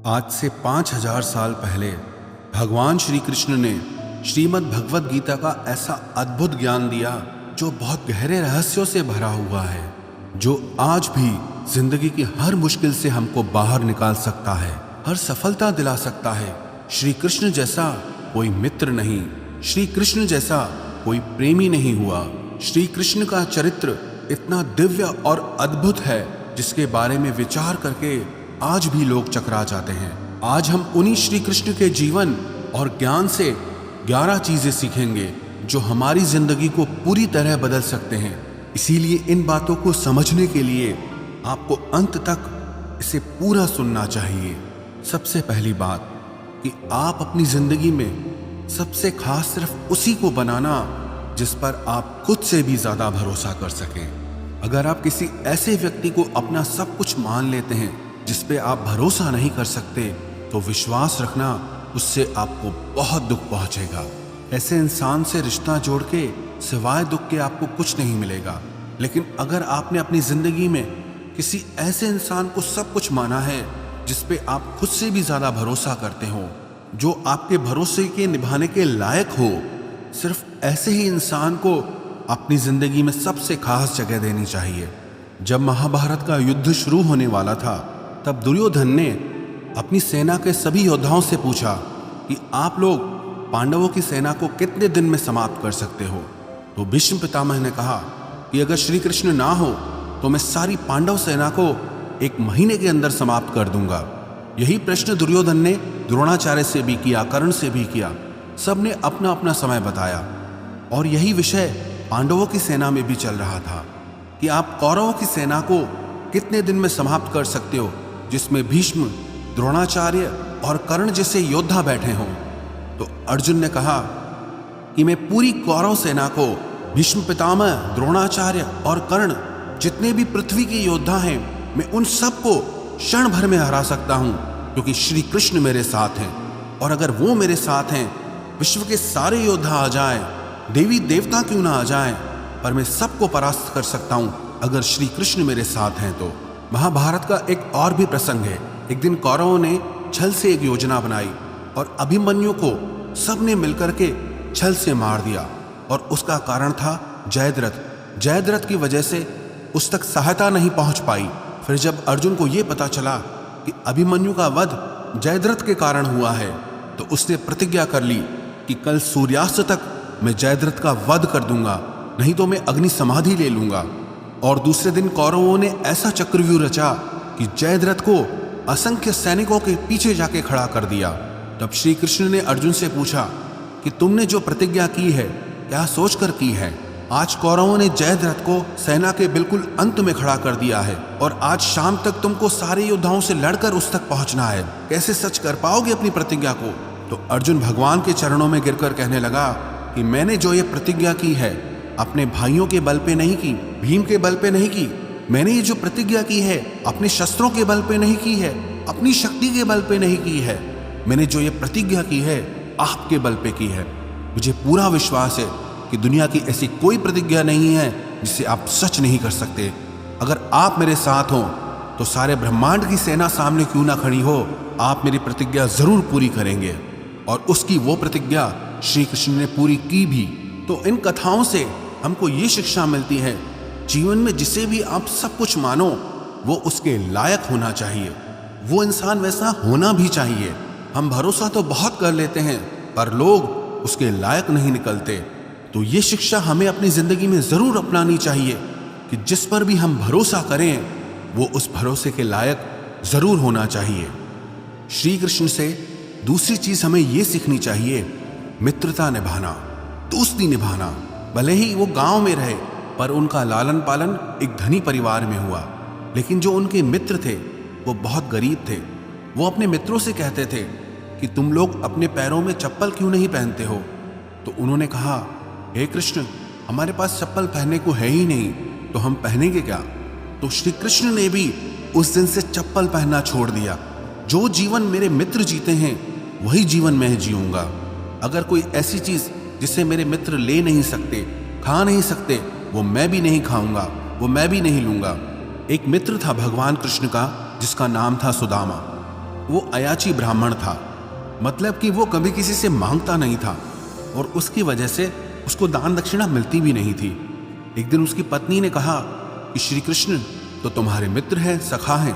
आज से 5000 साल पहले भगवान श्री कृष्ण ने श्रीमद् भगवद गीता का ऐसा अद्भुत ज्ञान दिया जो बहुत गहरे रहस्यों से भरा हुआ है, जो आज भी जिंदगी की हर मुश्किल से हमको बाहर निकाल सकता है, हर सफलता दिला सकता है। श्री कृष्ण जैसा कोई मित्र नहीं, श्री कृष्ण जैसा कोई प्रेमी नहीं हुआ। श्री कृष्ण का चरित्र इतना दिव्य और अद्भुत है जिसके बारे में विचार करके आज भी लोग चकरा जाते हैं। आज हम उन्हीं श्री कृष्ण के जीवन और ज्ञान से 11 चीजें सीखेंगे जो हमारी जिंदगी को पूरी तरह बदल सकते हैं। इसीलिए इन बातों को समझने के लिए आपको अंत तक इसे पूरा सुनना चाहिए। सबसे पहली बात कि आप अपनी जिंदगी में सबसे खास सिर्फ उसी को बनाना जिस पर आप खुद से भी ज्यादा भरोसा कर सकें। अगर आप किसी ऐसे व्यक्ति को अपना सब कुछ मान लेते हैं जिस पे आप भरोसा नहीं कर सकते, तो विश्वास रखना उससे आपको बहुत दुख पहुंचेगा। ऐसे इंसान से रिश्ता जोड़ के सिवाय दुख के आपको कुछ नहीं मिलेगा। लेकिन अगर आपने अपनी जिंदगी में किसी ऐसे इंसान को सब कुछ माना है जिस पे आप खुद से भी ज्यादा भरोसा करते हो, जो आपके भरोसे के निभाने के लायक हो, सिर्फ ऐसे ही इंसान को अपनी जिंदगी में सबसे खास जगह देनी चाहिए। जब महाभारत का युद्ध शुरू होने वाला था, तब दुर्योधन ने अपनी सेना के सभी योद्धाओं से पूछा कि आप लोग पांडवों की सेना को कितने दिन में समाप्त कर सकते हो। तो भीष्म पितामह ने कहा कि अगर श्री कृष्ण ना हो तो मैं सारी पांडव सेना को 1 महीने के अंदर समाप्त कर दूंगा। यही प्रश्न दुर्योधन ने द्रोणाचार्य से भी किया, कर्ण से भी किया। सब ने अपना अपना समय बताया और यही विषय पांडवों की सेना में भी चल रहा था कि आप कौरवों की सेना को कितने दिन में समाप्त कर सकते हो, जिसमें भीष्म, द्रोणाचार्य और कर्ण जैसे योद्धा बैठे हों। तो अर्जुन ने कहा कि मैं पूरी कौरव सेना को भीष्म पितामह, द्रोणाचार्य और कर्ण जितने भी पृथ्वी के योद्धा हैं, मैं उन सबको क्षण भर में हरा सकता हूं, क्योंकि श्री कृष्ण मेरे साथ हैं। और अगर वो मेरे साथ हैं, विश्व के सारे योद्धा आ जाएं, देवी देवता क्यों ना आ जाएं, पर मैं सबको परास्त कर सकता हूं अगर श्री कृष्ण मेरे साथ हैं तो। महाभारत का एक और भी प्रसंग है। एक दिन कौरवों ने छल से एक योजना बनाई और अभिमन्यु को सबने मिलकर के छल से मार दिया, और उसका कारण था जयद्रथ। जयद्रथ की वजह से उस तक सहायता नहीं पहुंच पाई। फिर जब अर्जुन को यह पता चला कि अभिमन्यु का वध जयद्रथ के कारण हुआ है, तो उसने प्रतिज्ञा कर ली कि कल सूर्यास्त तक मैं जयद्रथ का वध कर दूंगा, नहीं तो मैं अग्नि समाधि ले लूंगा। और दूसरे दिन कौरवों ने ऐसा चक्रव्यूह रचा कि जयद्रथ को असंख्य सैनिकों के पीछे जाके खड़ा कर दिया। तब श्री कृष्ण ने अर्जुन से पूछा कि तुमने जो प्रतिज्ञा की है क्या सोचकर की है? आज कौरवों ने जयद्रथ को सेना के बिल्कुल अंत में खड़ा कर दिया है, और आज शाम तक तुमको सारे योद्धाओं से लड़कर उस तक पहुंचना है। कैसे सच कर पाओगे अपनी प्रतिज्ञा को? तो अर्जुन भगवान के चरणों में गिरकर कहने लगा कि मैंने जो ये प्रतिज्ञा की है अपने भाइयों के बल पे नहीं की, भीम के बल पे नहीं की। मैंने ये जो प्रतिज्ञा की है अपने शस्त्रों के बल पे नहीं की है, अपनी शक्ति के बल पे नहीं की है। मैंने जो ये प्रतिज्ञा की है आपके बल पे की है। मुझे पूरा विश्वास है कि दुनिया की ऐसी कोई प्रतिज्ञा नहीं है जिसे आप सच नहीं कर सकते। अगर आप मेरे साथ हो तो सारे ब्रह्मांड की सेना सामने क्यों ना खड़ी हो, आप मेरी प्रतिज्ञा जरूर पूरी करेंगे। और उसकी वो प्रतिज्ञा श्री कृष्ण ने पूरी की भी। तो इन कथाओं से हमको ये शिक्षा मिलती है, जीवन में जिसे भी आप सब कुछ मानो वो उसके लायक होना चाहिए, वो इंसान वैसा होना भी चाहिए। हम भरोसा तो बहुत कर लेते हैं पर लोग उसके लायक नहीं निकलते। तो ये शिक्षा हमें अपनी जिंदगी में जरूर अपनानी चाहिए कि जिस पर भी हम भरोसा करें वो उस भरोसे के लायक जरूर होना चाहिए। श्री कृष्ण से दूसरी चीज हमें ये सीखनी चाहिए, मित्रता निभाना, दोस्ती निभाना। भले ही वो गांव में रहे पर उनका लालन पालन एक धनी परिवार में हुआ, लेकिन जो उनके मित्र थे वो बहुत गरीब थे। वो अपने मित्रों से कहते थे कि तुम लोग अपने पैरों में चप्पल क्यों नहीं पहनते हो? तो उन्होंने कहा, हे कृष्ण, हमारे पास चप्पल पहनने को है ही नहीं, तो हम पहनेंगे क्या? तो श्री कृष्ण ने भी उस दिन से चप्पल पहनना छोड़ दिया। जो जीवन मेरे मित्र जीते हैं वही जीवन मैं जीऊंगा। अगर कोई ऐसी चीज जिसे मेरे मित्र ले नहीं सकते, खा नहीं सकते, वो मैं भी नहीं खाऊंगा, वो मैं भी नहीं लूंगा। एक मित्र था भगवान कृष्ण का जिसका नाम था सुदामा। वो अयाची ब्राह्मण था, मतलब कि वो कभी किसी से मांगता नहीं था और उसकी वजह से उसको दान दक्षिणा मिलती भी नहीं थी। एक दिन उसकी पत्नी ने कहा कि श्री कृष्ण तो तुम्हारे मित्र हैं, सखा हैं,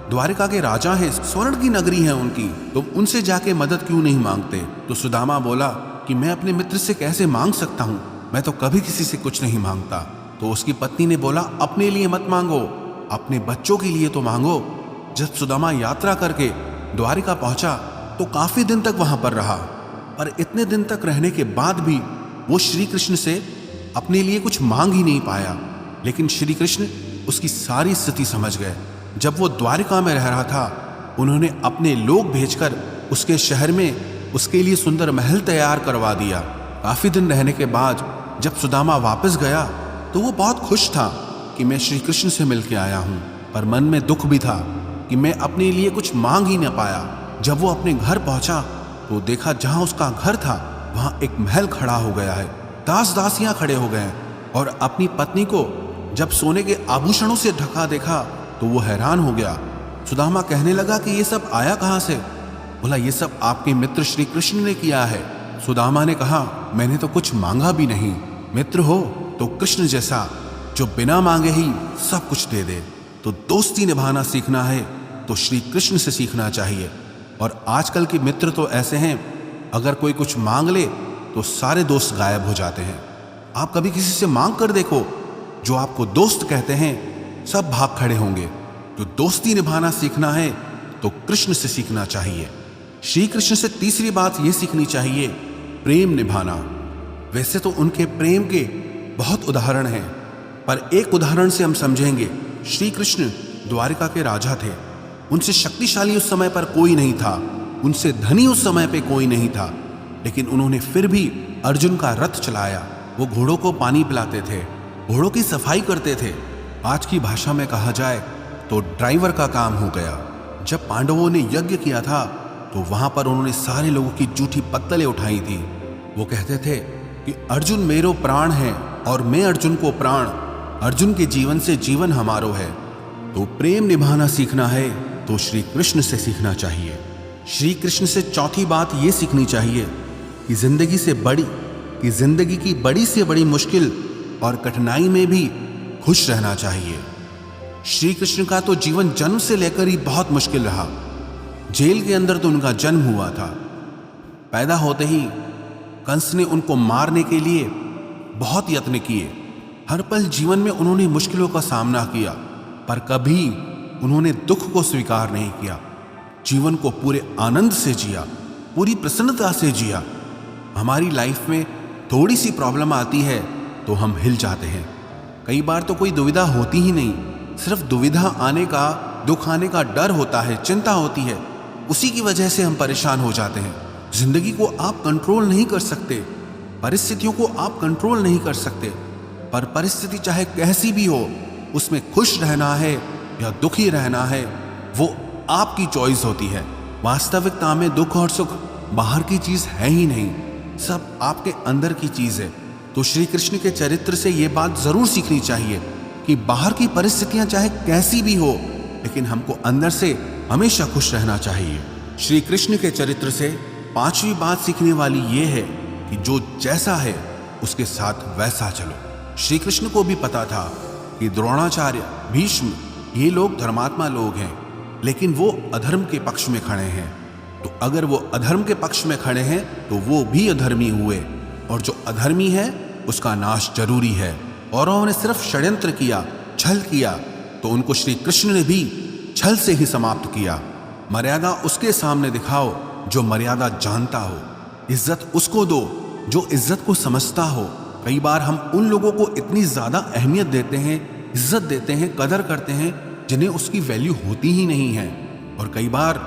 द्वारिका के राजा हैं, स्वर्ण की नगरी है उनकी, तुम उनसे जाके मदद क्यों नहीं मांगते? तो सुदामा बोला कि मैं अपने मित्र से कैसे मांग सकता हूँ, मैं तो कभी किसी से कुछ नहीं मांगता। तो उसकी पत्नी ने बोला, अपने लिए मत मांगो, अपने बच्चों के लिए तो मांगो। जब सुदामा यात्रा करके द्वारिका पहुंचा तो काफी दिन तक वहां पर रहा, पर इतने दिन तक रहने के बाद भी वो श्री कृष्ण से अपने लिए कुछ मांग ही नहीं पाया। लेकिन श्री कृष्ण उसकी सारी स्थिति समझ गए। जब वो द्वारिका में रह रहा था, उन्होंने अपने लोग भेजकर उसके शहर में उसके लिए सुंदर महल तैयार करवा दिया। काफी दिन रहने के बाद जब सुदामा वापस गया तो वो बहुत खुश था कि मैं श्री कृष्ण से मिलकर आया हूं, पर मन में दुख भी था कि मैं अपने लिए कुछ मांग ही न पाया। जब वो अपने घर पहुंचा तो देखा जहां उसका घर था वहां एक महल खड़ा हो गया है, दास दासियां खड़े हो गए हैं, और अपनी पत्नी को जब सोने के आभूषणों से ढका देखा तो वो हैरान हो गया। सुदामा कहने लगा कि ये सब आया कहां से? बोला, ये सब आपके मित्र श्री कृष्ण ने किया है। सुदामा ने कहा, मैंने तो कुछ मांगा भी नहीं, मित्र हो तो कृष्ण जैसा जो बिना मांगे ही सब कुछ दे दे। तो दोस्ती निभाना सीखना है तो श्री कृष्ण से सीखना चाहिए। और आजकल के मित्र तो ऐसे हैं, अगर कोई कुछ मांग ले तो सारे दोस्त गायब हो जाते हैं। आप कभी किसी से मांग कर देखो, जो आपको दोस्त कहते हैं सब भाग खड़े होंगे। तो दोस्ती निभाना सीखना है तो कृष्ण से सीखना चाहिए। श्री कृष्ण से तीसरी बात यह सीखनी चाहिए, प्रेम निभाना। वैसे तो उनके प्रेम के बहुत उदाहरण हैं, पर एक उदाहरण से हम समझेंगे। श्री कृष्ण द्वारिका के राजा थे, उनसे शक्तिशाली उस समय पर कोई नहीं था, उनसे धनी उस समय पे कोई नहीं था, लेकिन उन्होंने फिर भी अर्जुन का रथ चलाया। वो घोड़ों को पानी पिलाते थे, घोड़ों की सफाई करते थे। आज की भाषा में कहा जाए तो ड्राइवर का काम हो गया। जब पांडवों ने यज्ञ किया था तो वहां पर उन्होंने सारे लोगों की जूठी पत्तलें उठाई थी। वो कहते थे कि अर्जुन मेरो प्राण है और मैं अर्जुन को प्राण, अर्जुन के जीवन से जीवन हमारो है। तो प्रेम निभाना सीखना है तो श्री कृष्ण से सीखना चाहिए। श्री कृष्ण से चौथी बात ये सीखनी चाहिए कि जिंदगी की बड़ी से बड़ी मुश्किल और कठिनाई में भी खुश रहना चाहिए। श्री कृष्ण का तो जीवन जन्म से लेकर ही बहुत मुश्किल रहा। जेल के अंदर तो उनका जन्म हुआ था। पैदा होते ही कंस ने उनको मारने के लिए बहुत यत्न किए। हर पल जीवन में उन्होंने मुश्किलों का सामना किया, पर कभी उन्होंने दुख को स्वीकार नहीं किया। जीवन को पूरे आनंद से जिया, पूरी प्रसन्नता से जिया। हमारी लाइफ में थोड़ी सी प्रॉब्लम आती है तो हम हिल जाते हैं। कई बार तो कोई दुविधा होती ही नहीं, सिर्फ दुविधा आने का, दुख आने का डर होता है, चिंता होती है, उसी की वजह से हम परेशान हो जाते हैं। जिंदगी को आप कंट्रोल नहीं कर सकते, परिस्थितियों को आप कंट्रोल नहीं कर सकते, पर परिस्थिति चाहे कैसी भी हो, उसमें खुश रहना है या दुखी रहना है, वो आपकी चॉइस होती है। वास्तविकता में दुख और सुख बाहर की चीज है ही नहीं, सब आपके अंदर की चीज है। तो श्री कृष्ण के चरित्र से ये बात जरूर सीखनी चाहिए कि बाहर की परिस्थितियां चाहे कैसी भी हो, लेकिन हमको अंदर से हमेशा खुश रहना चाहिए। श्री कृष्ण के चरित्र से पांचवी बात सीखने वाली ये है कि जो जैसा है उसके साथ वैसा चलो। श्री कृष्ण को भी पता था कि द्रोणाचार्य, भीष्म ये लोग धर्मात्मा लोग हैं, लेकिन वो अधर्म के पक्ष में खड़े हैं। तो अगर वो अधर्म के पक्ष में खड़े हैं तो वो भी अधर्मी हुए, और जो अधर्मी है उसका नाश जरूरी है। और उन्होंने सिर्फ षड्यंत्र किया, छल किया, तो उनको श्री कृष्ण ने भी छल से ही समाप्त किया। मर्यादा उसके सामने दिखाओ जो मर्यादा जानता हो, इज्जत उसको दो जो इज्जत को समझता हो। कई बार हम उन लोगों को इतनी ज्यादा अहमियत देते हैं, इज्जत देते हैं, कदर करते हैं, जिन्हें उसकी वैल्यू होती ही नहीं है। और कई बार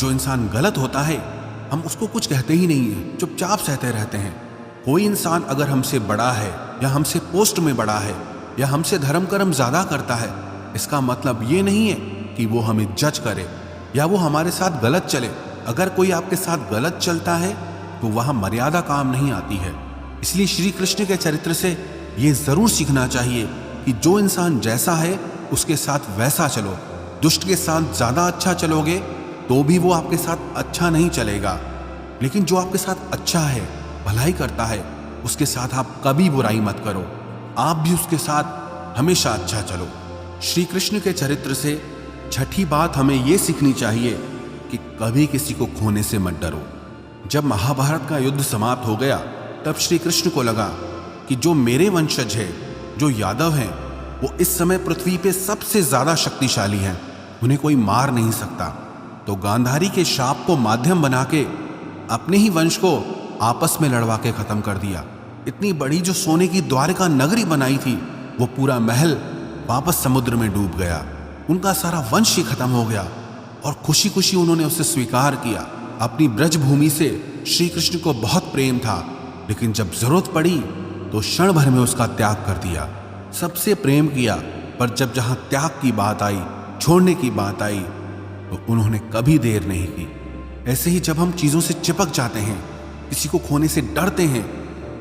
जो इंसान गलत होता है हम उसको कुछ कहते ही नहीं है, चुपचाप सहते रहते हैं। कोई इंसान अगर हमसे बड़ा है या हमसे पोस्ट में बड़ा है या हमसे धर्म कर्म ज्यादा करता है, इसका मतलब ये नहीं है कि वो हमें जज करे या वो हमारे साथ गलत चले। अगर कोई आपके साथ गलत चलता है तो वहां मर्यादा काम नहीं आती है। इसलिए श्री कृष्ण के चरित्र से ये जरूर सीखना चाहिए कि जो इंसान जैसा है उसके साथ वैसा चलो। दुष्ट के साथ ज्यादा अच्छा चलोगे तो भी वो आपके साथ अच्छा नहीं चलेगा, लेकिन जो आपके साथ अच्छा है, भलाई करता है, उसके साथ आप कभी बुराई मत करो। आप भी उसके साथ हमेशा अच्छा चलो। श्री कृष्ण के चरित्र से छठी बात हमें ये सीखनी चाहिए कि कभी किसी को खोने से मत डरो। जब महाभारत का युद्ध समाप्त हो गया, तब श्री कृष्ण को लगा कि जो मेरे वंशज है, जो यादव हैं, वो इस समय पृथ्वी पे सबसे ज्यादा शक्तिशाली हैं, उन्हें कोई मार नहीं सकता। तो गांधारी के शाप को माध्यम बना के अपने ही वंश को आपस में लड़वा के खत्म कर दिया। इतनी बड़ी जो सोने की द्वारका नगरी बनाई थी, वो पूरा महल वापस समुद्र में डूब गया। उनका सारा वंश ही खत्म हो गया और खुशी खुशी उन्होंने उसे स्वीकार किया। अपनी ब्रजभूमि से श्री कृष्ण को बहुत प्रेम था, लेकिन जब जरूरत पड़ी तो क्षण भर में उसका त्याग कर दिया। सबसे प्रेम किया, पर जब जहां त्याग की बात आई, छोड़ने की बात आई, तो उन्होंने कभी देर नहीं की। ऐसे ही जब हम चीजों से चिपक जाते हैं, किसी को खोने से डरते हैं,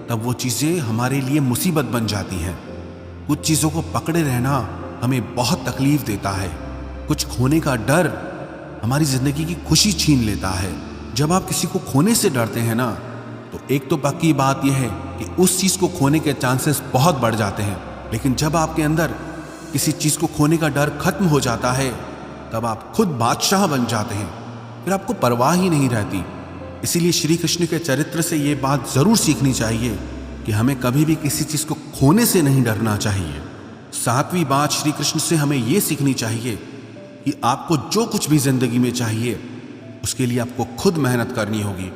तब वो चीजें हमारे लिए मुसीबत बन जाती हैं। कुछ चीजों को पकड़े रहना हमें बहुत तकलीफ देता है। कुछ खोने का डर हमारी जिंदगी की खुशी छीन लेता है। जब आप किसी को खोने से डरते हैं ना, तो एक तो पक्की बात यह है कि उस चीज को खोने के चांसेस बहुत बढ़ जाते हैं। लेकिन जब आपके अंदर किसी चीज को खोने का डर खत्म हो जाता है, तब आप खुद बादशाह बन जाते हैं, फिर आपको परवाह ही नहीं रहती। इसीलिए श्री कृष्ण के चरित्र से ये बात जरूर सीखनी चाहिए कि हमें कभी भी किसी चीज को खोने से नहीं डरना चाहिए। सातवीं बात श्री कृष्ण से हमें यह सीखनी चाहिए कि आपको जो कुछ भी जिंदगी में चाहिए, उसके लिए आपको खुद मेहनत करनी होगी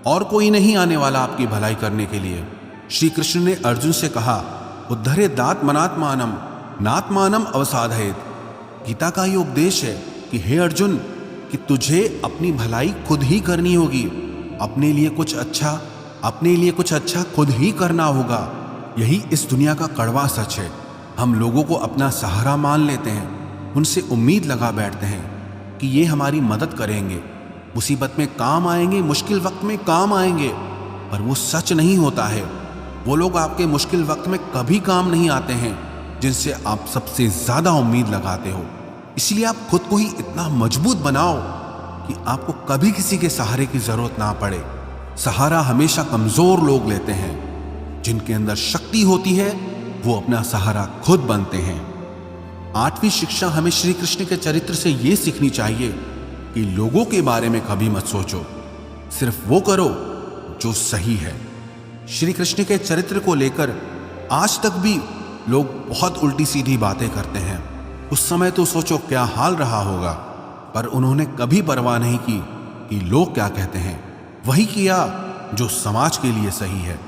और कोई नहीं आने वाला आपकी भलाई करने के लिए। श्री कृष्ण ने अर्जुन से कहा, उद्धरेदात्मनात्मानम नात्मानम अवसाधयेत। गीता का ये उपदेश है कि हे अर्जुन, कि तुझे अपनी भलाई खुद ही करनी होगी। अपने लिए कुछ अच्छा खुद ही करना होगा। यही इस दुनिया का कड़वा सच है। हम लोगों को अपना सहारा मान लेते हैं, उनसे उम्मीद लगा बैठते हैं कि ये हमारी मदद करेंगे, मुसीबत में काम आएंगे, मुश्किल वक्त में काम आएंगे, पर वो सच नहीं होता है। वो लोग आपके मुश्किल वक्त में कभी काम नहीं आते हैं जिनसे आप सबसे ज्यादा उम्मीद लगाते हो। इसलिए आप खुद को ही इतना मजबूत बनाओ कि आपको कभी किसी के सहारे की जरूरत ना पड़े। सहारा हमेशा कमजोर लोग लेते हैं। जिनके अंदर शक्ति होती है, वो अपना सहारा खुद बनते हैं। आठवीं शिक्षा हमें श्री कृष्ण के चरित्र से यह सीखनी चाहिए कि लोगों के बारे में कभी मत सोचो, सिर्फ वो करो जो सही है। श्री कृष्ण के चरित्र को लेकर आज तक भी लोग बहुत उल्टी सीधी बातें करते हैं। उस समय तो सोचो क्या हाल रहा होगा, पर उन्होंने कभी परवाह नहीं की कि लोग क्या कहते हैं। वही किया जो समाज के लिए सही है,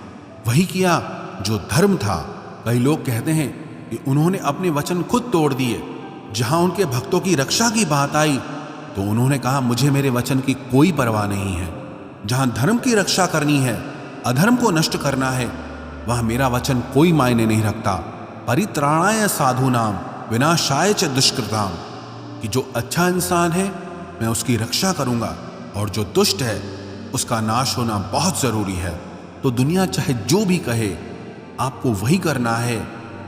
वही किया जो धर्म था। कई लोग कहते हैं कि उन्होंने अपने वचन खुद तोड़ दिए। जहां उनके भक्तों की रक्षा की बात आई तो उन्होंने कहा, मुझे मेरे वचन की कोई परवाह नहीं है। जहां धर्म की रक्षा करनी है, अधर्म को नष्ट करना है, वहां मेरा वचन कोई मायने नहीं रखता। परित्राणाय साधूनाम विनाशाय च दुष्कृताम, कि जो अच्छा इंसान है मैं उसकी रक्षा करूंगा और जो दुष्ट है उसका नाश होना बहुत जरूरी है। तो दुनिया चाहे जो भी कहे, आपको वही करना है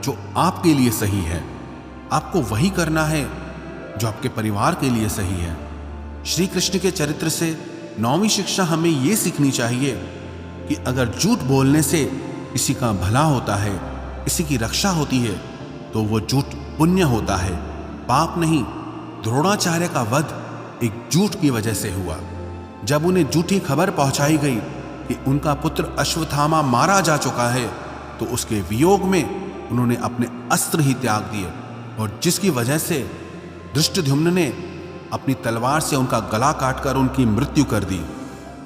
जो आपके लिए सही है। आपको वही करना है जो आपके परिवार के लिए सही है। श्री कृष्ण के चरित्र से नौवीं शिक्षा हमें यह सीखनी चाहिए कि अगर झूठ बोलने से किसी का भला होता है, किसी की रक्षा होती है, तो वो झूठ पुण्य होता है, पाप नहीं। द्रोणाचार्य का वध एक झूठ की वजह से हुआ। जब उन्हें झूठी खबर पहुंचाई गई कि उनका पुत्र अश्वत्थामा मारा जा चुका है, तो उसके वियोग में उन्होंने अपने अस्त्र ही त्याग दिए, और जिसकी वजह से धृष्टद्युम्न ने अपनी तलवार से उनका गला काटकर उनकी मृत्यु कर दी।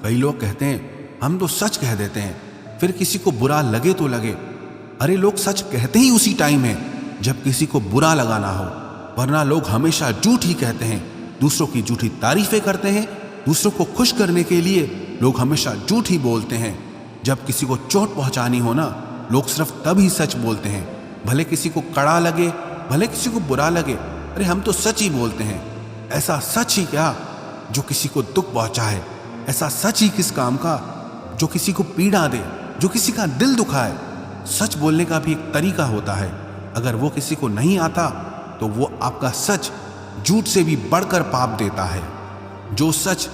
कई लोग कहते हैं हम तो सच कह देते हैं, फिर किसी को बुरा लगे तो लगे। अरे लोग सच कहते ही उसी टाइम है जब किसी को बुरा लगाना हो, वरना लोग हमेशा झूठ ही कहते हैं। दूसरों की झूठी तारीफें करते हैं। दूसरों को खुश करने के लिए लोग हमेशा झूठ ही बोलते हैं। जब किसी को चोट पहुंचानी हो ना, लोग सिर्फ तब ही सच बोलते हैं, भले किसी को कड़ा लगे, भले किसी को बुरा लगे। अरे हम तो सच ही बोलते हैं। ऐसा सच ही क्या जो किसी को दुख पहुंचाए? ऐसा सच ही किस काम का जो किसी को पीड़ा दे, जो किसी का दिल दुखाए? सच बोलने का भी एक तरीका होता है। अगर वो किसी को नहीं आता तो वो आपका सच झूठ से भी बढ़कर पाप देता है। जो सच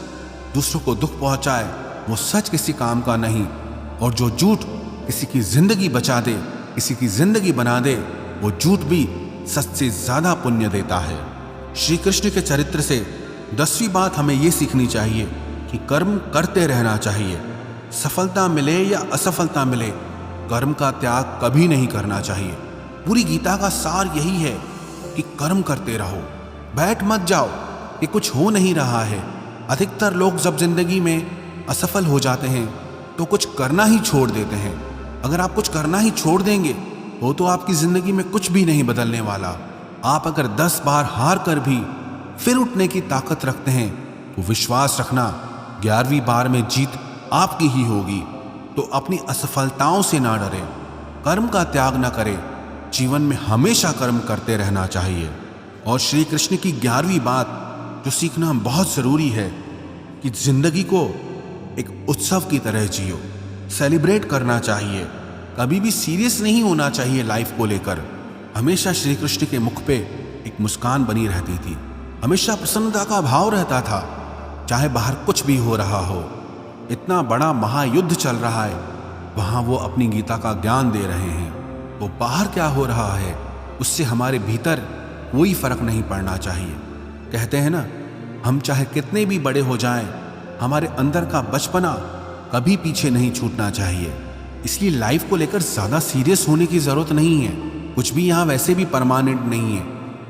दूसरों को दुख पहुंचाए वो सच किसी काम का नहीं, और जो झूठ किसी की जिंदगी बचा दे, किसी की जिंदगी बना दे, वो झूठ भी सच से ज्यादा पुण्य देता है। श्री कृष्ण के चरित्र से 10वीं बात हमें ये सीखनी चाहिए कि कर्म करते रहना चाहिए। सफलता मिले या असफलता मिले, कर्म का त्याग कभी नहीं करना चाहिए। पूरी गीता का सार यही है कि कर्म करते रहो, बैठ मत जाओ कि कुछ हो नहीं रहा है। अधिकतर लोग जब जिंदगी में असफल हो जाते हैं तो कुछ करना ही छोड़ देते हैं। अगर आप कुछ करना ही छोड़ देंगे तो आपकी जिंदगी में कुछ भी नहीं बदलने वाला। आप अगर 10 बार हार कर भी फिर उठने की ताकत रखते हैं तो विश्वास रखना 11वीं बार में जीत आपकी ही होगी। तो अपनी असफलताओं से ना डरें, कर्म का त्याग ना करें, जीवन में हमेशा कर्म करते रहना चाहिए। और श्री कृष्ण की 11वीं बात जो सीखना बहुत जरूरी है कि जिंदगी को एक उत्सव की तरह जियो, सेलिब्रेट करना चाहिए। कभी भी सीरियस नहीं होना चाहिए लाइफ को लेकर। हमेशा श्री कृष्ण के मुख पे एक मुस्कान बनी रहती थी, हमेशा प्रसन्नता का भाव रहता था, चाहे बाहर कुछ भी हो रहा हो। इतना बड़ा महायुद्ध चल रहा है, वहां वो अपनी गीता का ज्ञान दे रहे हैं। तो बाहर क्या हो रहा है उससे हमारे भीतर कोई फर्क नहीं पड़ना चाहिए। कहते हैं ना, हम चाहे कितने भी बड़े हो जाएं, हमारे अंदर का बचपना कभी पीछे नहीं छूटना चाहिए। इसलिए लाइफ को लेकर ज्यादा सीरियस होने की जरूरत नहीं है। कुछ भी यहाँ वैसे भी परमानेंट नहीं है,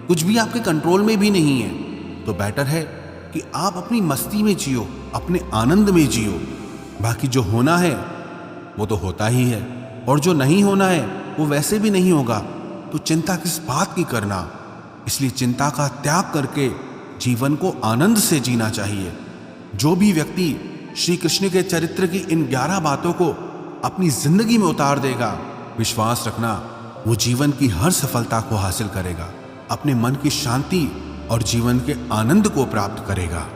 कुछ भी आपके कंट्रोल में भी नहीं है। तो बेटर है कि आप अपनी मस्ती में जियो, अपने आनंद में जियो। बाकी जो होना है वो तो होता ही है, और जो नहीं होना है वो वैसे भी नहीं होगा। तो चिंता किस बात की करना। इसलिए चिंता का त्याग करके जीवन को आनंद से जीना चाहिए। जो भी व्यक्ति श्री कृष्ण के चरित्र की इन 11 बातों को अपनी जिंदगी में उतार देगा, विश्वास रखना वो जीवन की हर सफलता को हासिल करेगा, अपने मन की शांति और जीवन के आनंद को प्राप्त करेगा।